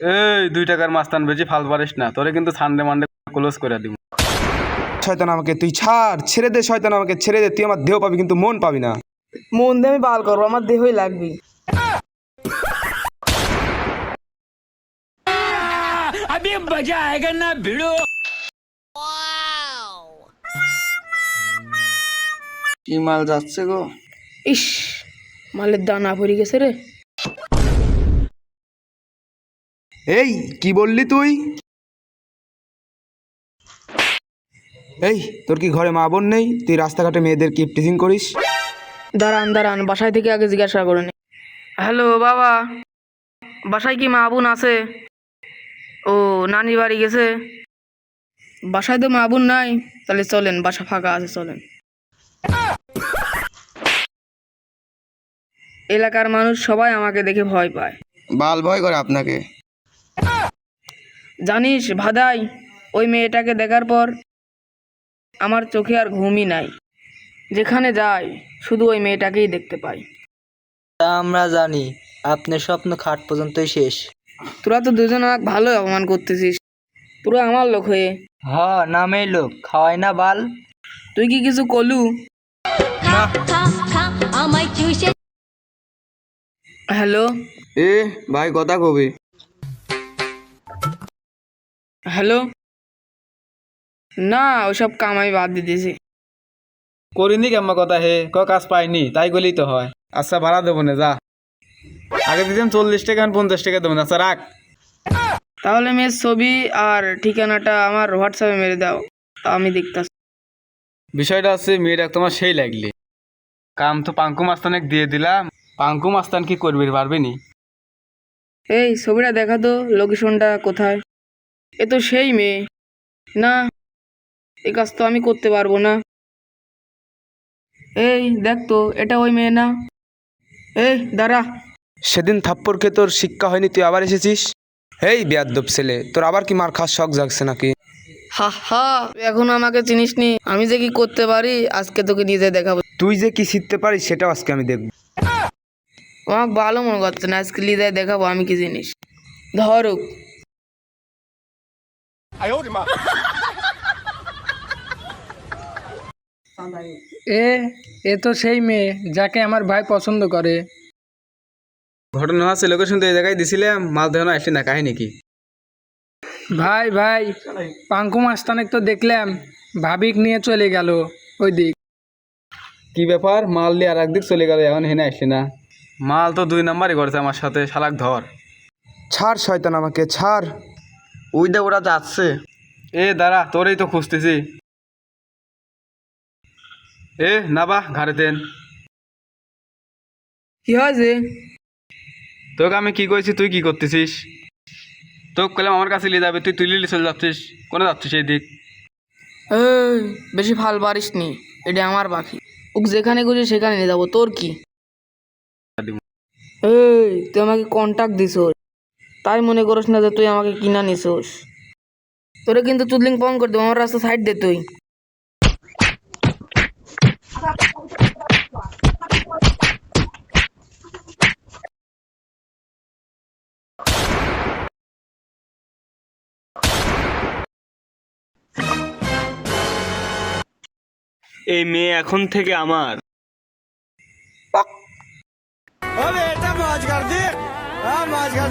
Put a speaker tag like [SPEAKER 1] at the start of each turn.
[SPEAKER 1] এই 2 টাকার মাস্তান বেশি ফাল পারিস না, তোরে কিন্তু সানডে মানডে ক্লোজ করে দিব।
[SPEAKER 2] শয়তান আমাকে তুই ছাড়, ছেড়ে দে শয়তান, আমাকে ছেড়ে দে। তুই আমার দেহ পাবি কিন্তু মন পাবি না।
[SPEAKER 3] মন দিয়ে আমি বাল করবো, আমার দেহই লাগবে।
[SPEAKER 4] কি মাল যাচ্ছে গো?
[SPEAKER 3] ইস, মালের দানা পড়ে গেছে রে।
[SPEAKER 2] এই কি বললি তুই? এই তোর কি ঘরে মা বোন নেই? তুই রাস্তাঘাটে মেয়েদের কি টিচিং করিস?
[SPEAKER 3] দাঁড়ান দাঁড়ান, বাসায় থেকে আগে জিজ্ঞাসা করে নি। হ্যালো বাবা, বাসায় কি মা বোন আছে? ও নানি বাড়ি গেছে। বাসায় তো মা বোন নাই, তাহলে চলেন, বাসা ফাঁকা আছে, চলেন। এলাকার মানুষ সবাই আমাকে দেখে ভয় পায়।
[SPEAKER 4] বাল ভয় করে আপনাকে?
[SPEAKER 3] জানিস ভাদাই, ওই মেয়েটাকে দেখার পর আমার চোখে আর ঘুমই নাই। যেখানে যাই শুধু ওই মেয়েটাকেই দেখতে পাই।
[SPEAKER 5] তা আমরা জানি আপনার স্বপ্ন খাট পর্যন্তই শেষ।
[SPEAKER 3] তোরা তো দুজন আমাকে ভালোই অপমান করতেছিস, তোরা আমার লোক হয়ে।
[SPEAKER 5] হ, নামেই লোক, খাওয়াই না বাল।
[SPEAKER 3] তুই কি কিছু কলু? হ্যালো
[SPEAKER 4] এ ভাই কথা কবি?
[SPEAKER 3] হ্যালো, না ওসব কাম আমি বাদ দিতেছি।
[SPEAKER 1] করিনি কেমন কথা হে, কাজ পাইনি তাই গেলেই তো হয়। আচ্ছা ভাড়া দেবো না, যা। আগে দিতাম 40 টাকা, 50 টাকা দেবো না। আচ্ছা রাখ।
[SPEAKER 3] তাহলে মেয়ের ছবি আর ঠিকানাটা আমার হোয়াটসঅ্যাপে মেরে দাও, আমি দেখতাছি।
[SPEAKER 1] বিষয়টা হচ্ছে মেয়েটা তোমার সেই লাগলে, কাম তো পাঙ্কু মাস্তানে দিয়ে দিলাম। পাঙ্কু মাস্তান কি করবি, পারবি নি?
[SPEAKER 3] এই ছবিটা দেখা তো, লোকেশনটা কোথায়? এ তো সেই মেয়ে না, এই কাজ তো আমি করতে পারবো না। এই দেখ তো, এটা ওই মেয়ে না? এই দাঁড়া।
[SPEAKER 2] সেদিন থাপ্পড় খেয়ে তোর শিক্ষা হয়নি, তুই আবার এসেছিস? এই বেয়াদ্দপ ছেলে, তোর আবার কি মার খাওয়ার শখ জাগছে নাকি?
[SPEAKER 3] হা হা, এখন আমাকে চিনিস নি, আমি যে কি করতে পারি আজকে তোকে নিজে দেখাবো।
[SPEAKER 2] তুই যে কি শিখতে পারিস সেটাও আজকে আমি দেখব।
[SPEAKER 3] আমাকে ভালো মনে করছে না, আজকে লিদায় দেখাবো আমি কি জিনিস। ধরুক।
[SPEAKER 6] এ তো সেই মেয়ে যাকে আমার ভাই পছন্দ করে।
[SPEAKER 1] ঘটনা আছে, লোকেশন তো এই জায়গায় দিছিলাম, মাল দেখানো আসলি না, কাহিনী কি?
[SPEAKER 6] ভাই ভাই, পাঙ্কু মাস্তানেক তো দেখলাম ভাবিক নিয়ে চলে গেল ওই দিক।
[SPEAKER 1] কি ব্যাপার, মাল দিয়ে আর একদিক চলে গেল, এখন হেনে আসলি না? মাল তো 2 নাম্বারই করেছে আমার সাথে, শালাক ধর।
[SPEAKER 2] ছাড় শয়তান, আমাকে ছাড়।
[SPEAKER 4] ওই দে ওরা যাচ্ছে।
[SPEAKER 1] এ দাঁড়া, তোরেই তো খুঁজতেছি। এ না বা ঘাড়ে দেন।
[SPEAKER 3] কি হয়েছে?
[SPEAKER 1] তোকে আমি কি কইছি, তুই কি করতেছিস? তোকে কইলাম আমার কাছে নিয়ে যাবে, তুই তুই চলে যাচ্ছিস, কোনে যাচ্ছিস এই দিক?
[SPEAKER 3] এই বেশি ফাল পারিস নি, এটা আমার পাখি, ওকে যেখানে খুঁজে সেখানে নিয়ে যাবো, তোর কি? এই তুই আমাকে কন্টাক্ট দিছোস, তাই মনে করিস না যে তুই আমাকে কিনা নিছোস। তোরে কিন্তু চুদলিং পং করে দেবো, আমার রাস্তা সাইড দে তুই।
[SPEAKER 7] এই মেয়ে এখন থেকে আমার।
[SPEAKER 4] এটা মাছ কাট দে, মাছ কাট।